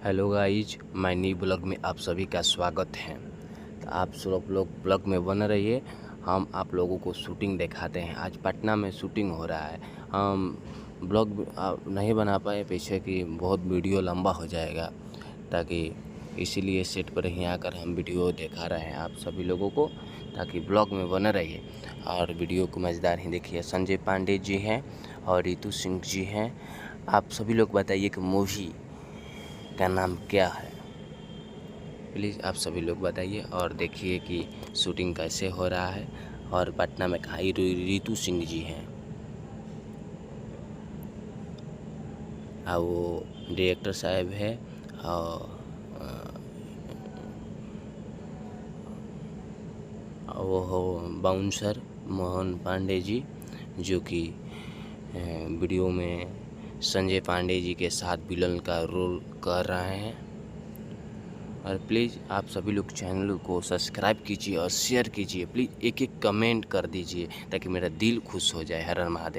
Hello guys, मैं new blog में आप सभी का स्वागत है। तो आप सब लोग ब्लॉग में बने रहिए। हम आप लोगों को शूटिंग दिखाते हैं। आज पटना में शूटिंग हो रहा है। हम ब्लॉग नहीं बना पाए पीछे की बहुत वीडियो लंबा हो जाएगा, ताकि इसीलिए सेट पर ही आकर हम वीडियो दिखा रहे हैं आप सभी लोगों को, ताकि ब्लॉग में बने रहिए और वीडियो को मज़ेदार ही देखिए। संजय पांडे जी हैं और रितु सिंह जी हैं। आप सभी लोग बताइए कि मूवी का नाम क्या है। प्लीज़ आप सभी लोग बताइए और देखिए कि शूटिंग कैसे हो रहा है। और पटना में खाई रितु सिंह जी हैं और वो डायरेक्टर साहब है। और वो हो बाउंसर मोहन पांडे जी, जो कि वीडियो में संजय पांडे जी के साथ विलन का रोल कर रहे हैं। और प्लीज़ आप सभी लोग चैनल को सब्सक्राइब कीजिए और शेयर कीजिए। प्लीज़ एक एक कमेंट कर दीजिए ताकि मेरा दिल खुश हो जाए। हर हर महादेव।